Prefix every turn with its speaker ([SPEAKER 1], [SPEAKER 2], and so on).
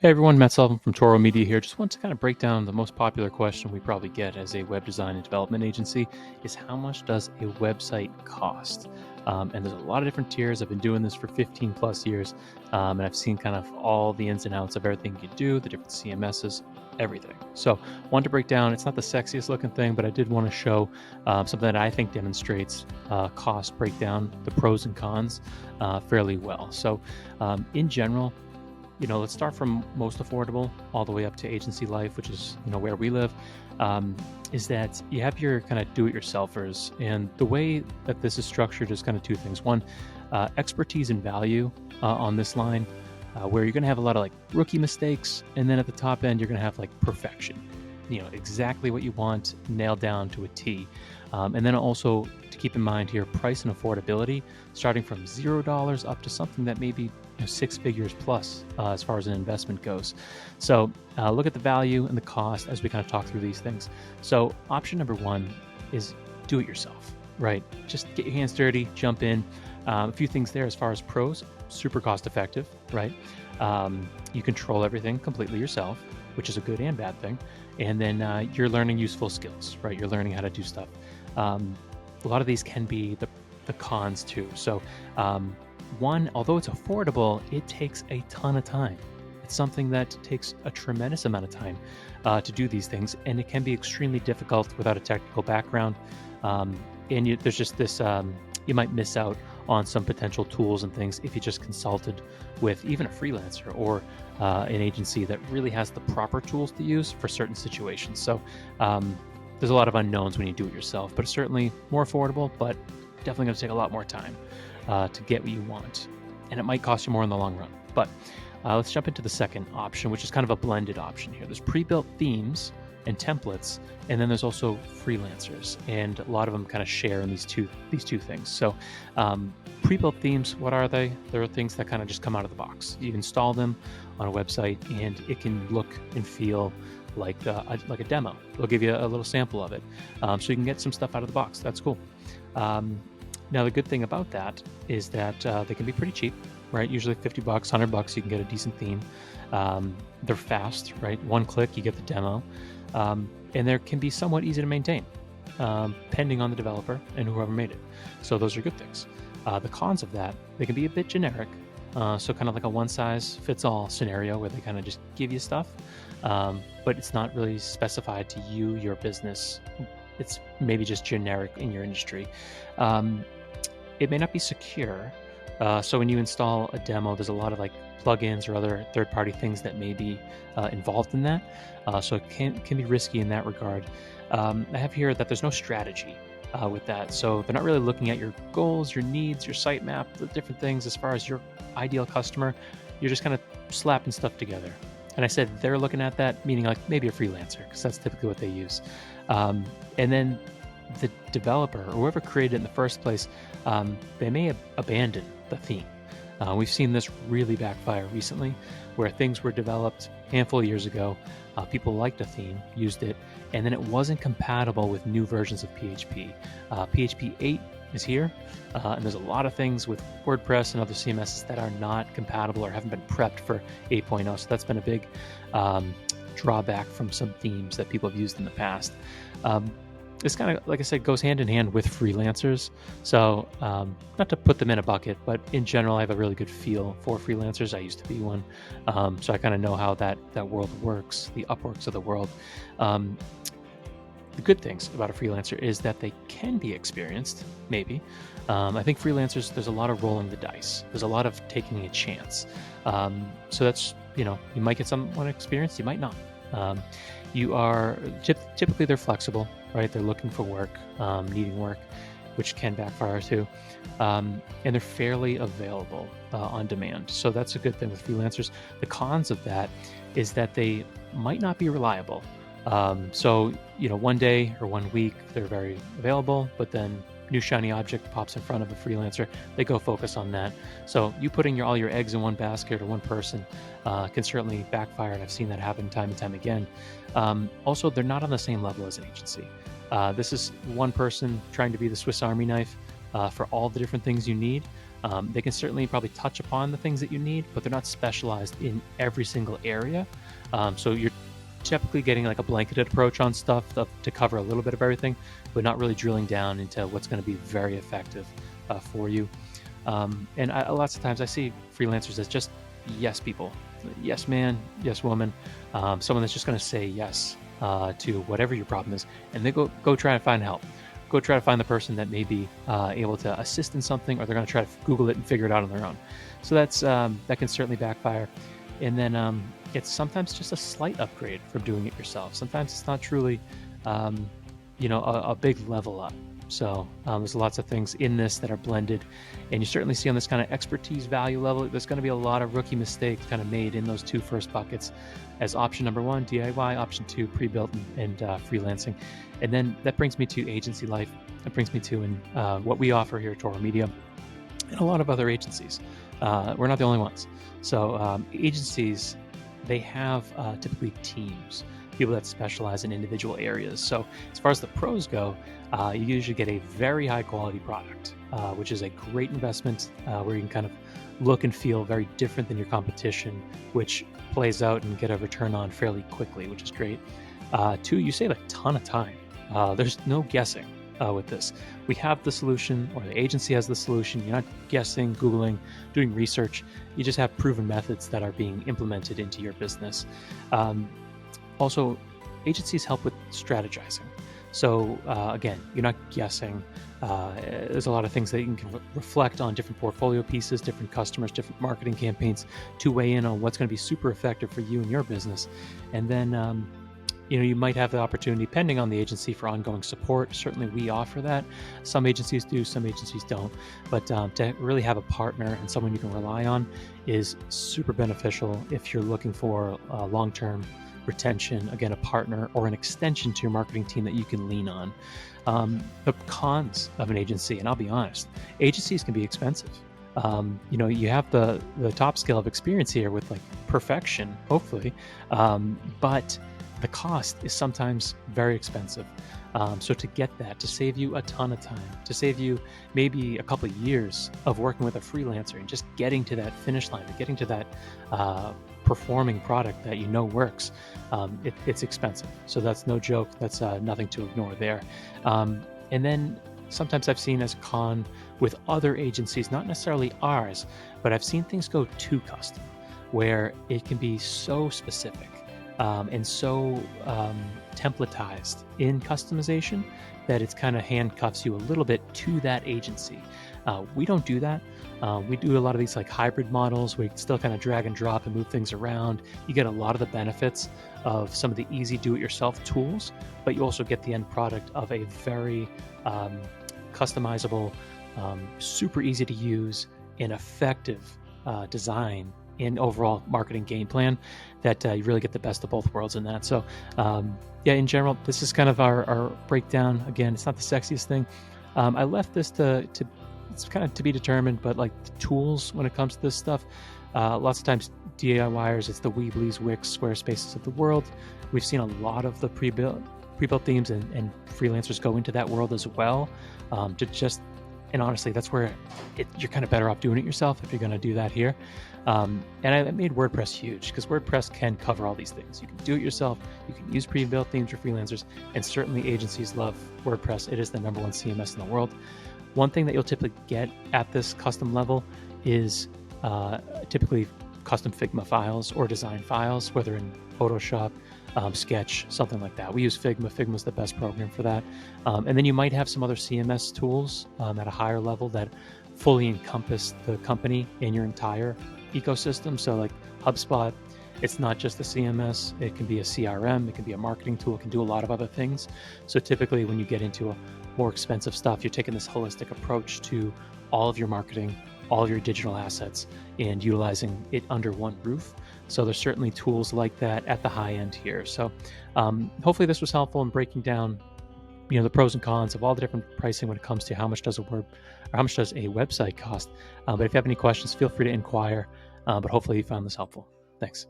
[SPEAKER 1] Hey everyone, Matt Sullivan from Torro Media here. Just want to kind of break down the most popular question we probably get as a web design and development agency is how much does a website cost? And there's a lot of different tiers. I've been doing this for 15 plus years, and I've seen kind of all the ins and outs of everything you do, the different CMSs, everything. So wanted to break down, it's not the sexiest looking thing, but I did want to show something that I think demonstrates cost breakdown, the pros and cons fairly well. So in general, let's start from most affordable all the way up to agency life, which is, where we live, is that you have your kind of do-it-yourselfers. And the way that this is structured is kind of two things. One, expertise and value on this line, where you're going to have a lot of like rookie mistakes. And then at the top end, you're going to have like perfection, exactly what you want nailed down to a T. And then also to keep in mind here, price and affordability, starting from $0 up to something that maybe six figures plus as far as an investment goes. So look at the value and the cost as we kind of talk through these things. So option number one is do it yourself, right? Just get your hands dirty, jump in. A few things there as far as pros, super cost effective, right? You control everything completely yourself, which is a good and bad thing. And then you're learning useful skills, right? You're learning how to do stuff. A lot of these can be the cons too. So one, although it's affordable, it takes a ton of time. It's something that takes a tremendous amount of time to do these things, and it can be extremely difficult without a technical background. There's just this, you might miss out on some potential tools and things if you just consulted with even a freelancer or an agency that really has the proper tools to use for certain situations. So there's a lot of unknowns when you do it yourself, but it's certainly more affordable, but definitely going to take a lot more time to get what you want. And it might cost you more in the long run. But let's jump into the second option, which is kind of a blended option here. There's pre-built themes and templates, and then there's also freelancers, and a lot of them kind of share in these two things. So pre-built themes, what are they? They're things that kind of just come out of the box. You install them on a website, and it can look and feel like a demo. They'll give you a little sample of it, so you can get some stuff out of the box. That's cool. Now, the good thing about that is that they can be pretty cheap, right? Usually $50, $100, you can get a decent theme. They're fast, right? One click, you get the demo. And they can be somewhat easy to maintain, depending on the developer and whoever made it. So those are good things. The cons of that, they can be a bit generic. So kind of like a one-size-fits-all scenario where they kind of just give you stuff, but it's not really specified to you, your business. It's maybe just generic in your industry. It may not be secure. So when you install a demo, there's a lot of like plugins or other third-party things that may be involved in that. So it can be risky in that regard. I have here that there's no strategy with that. So they're not really looking at your goals, your needs, your sitemap, the different things as far as your ideal customer. You're just kind of slapping stuff together. And I said they're looking at that, meaning like maybe a freelancer, because that's typically what they use. And then the developer or whoever created it in the first place, they may abandon the theme. We've seen this really backfire recently, where things were developed a handful of years ago. People liked a theme, used it, and then it wasn't compatible with new versions of PHP. PHP 8 is here, and there's a lot of things with WordPress and other CMSs that are not compatible or haven't been prepped for 8.0. So that's been a big drawback from some themes that people have used in the past. This kind of, like I said, goes hand in hand with freelancers. So not to put them in a bucket, but in general, I have a really good feel for freelancers. I used to be one. So I kind of know how that world works, the Upworks of the world. The good things about a freelancer is that they can be experienced, maybe. I think freelancers, there's a lot of rolling the dice. There's a lot of taking a chance. So that's, you might get someone experienced, you might not. You are typically they're flexible, right? They're looking for work, needing work, which can backfire too. And they're fairly available on demand. So that's a good thing with freelancers. The cons of that is that they might not be reliable. So, one day or 1 week, they're very available, but then new shiny object pops in front of a freelancer, they go focus on that. So you putting all your eggs in one basket or one person can certainly backfire, and I've seen that happen time and time again. Also, they're not on the same level as an agency. This is one person trying to be the Swiss Army knife for all the different things you need. They can certainly probably touch upon the things that you need, but they're not specialized in every single area. So you're typically getting like a blanketed approach on stuff to cover a little bit of everything, but not really drilling down into what's going to be very effective for you. Lots of times I see freelancers as just yes people, yes man, yes woman, someone that's just going to say yes to whatever your problem is, and they go try to find help. Go try to find the person that may be able to assist in something, or they're going to try to Google it and figure it out on their own. So that can certainly backfire. And then it's sometimes just a slight upgrade from doing it yourself. Sometimes it's not truly, a big level up. So there's lots of things in this that are blended, and you certainly see on this kind of expertise value level, there's going to be a lot of rookie mistakes kind of made in those two first buckets as option number one, DIY, option two, pre-built and freelancing. And then that brings me to agency life. That brings me to what we offer here at Torro Media and a lot of other agencies. We're not the only ones. So agencies, they have typically teams, people that specialize in individual areas. So as far as the pros go, you usually get a very high quality product, which is a great investment where you can kind of look and feel very different than your competition, which plays out and get a return on fairly quickly, which is great. Two, you save a ton of time. There's no guessing with this. We have the solution, or the agency has the solution. You're not guessing, Googling, doing research. You just have proven methods that are being implemented into your business. Also, agencies help with strategizing. So again, you're not guessing. There's a lot of things that you can reflect on, different portfolio pieces, different customers, different marketing campaigns to weigh in on what's going to be super effective for you and your business. And then, you might have the opportunity, depending on the agency, for ongoing support. Certainly we offer that. Some agencies do, some agencies don't. But to really have a partner and someone you can rely on is super beneficial if you're looking for long-term retention, again, a partner or an extension to your marketing team that you can lean on. The cons of an agency, and I'll be honest, agencies can be expensive. You have the top scale of experience here with like perfection, hopefully, but the cost is sometimes very expensive. So to get that, to save you a ton of time, to save you maybe a couple of years of working with a freelancer and just getting to that finish line, and getting to that performing product that works, it's expensive. So that's no joke. That's nothing to ignore there. And then sometimes I've seen as a con with other agencies, not necessarily ours, but I've seen things go too custom, where it can be so specific and so templatized in customization that it's kind of handcuffs you a little bit to that agency. We don't do that. We do a lot of these like hybrid models where you can still kind of drag and drop and move things around. You get a lot of the benefits of some of the easy do-it-yourself tools, but you also get the end product of a very customizable, super easy to use and effective design and overall marketing game plan that you really get the best of both worlds in that. So in general, this is kind of our breakdown. Again, it's not the sexiest thing. I left this to it's kind of to be determined, but like the tools when it comes to this stuff, lots of times DIYers, it's the Weebly's, Wix, Squarespaces of the world. We've seen a lot of the pre-built themes and freelancers go into that world as well. And honestly, that's where you're kind of better off doing it yourself if you're going to do that here. And I made WordPress huge because WordPress can cover all these things. You can do it yourself. You can use pre-built themes for freelancers, and certainly agencies love WordPress. It is the #1 CMS in the world. One thing that you'll typically get at this custom level is typically custom Figma files or design files, whether in Photoshop, Sketch, something like that. We use Figma. Figma's the best program for that. And then you might have some other CMS tools at a higher level that fully encompass the company in your entire ecosystem. So like HubSpot, it's not just a CMS. It can be a CRM. It can be a marketing tool. It can do a lot of other things. So typically when you get into a more expensive stuff, you're taking this holistic approach to all of your marketing, all of your digital assets, and utilizing it under one roof. So there's certainly tools like that at the high end here. So hopefully this was helpful in breaking down the pros and cons of all the different pricing when it comes to how much does a website cost. But if you have any questions, feel free to inquire. But hopefully you found this helpful. Thanks.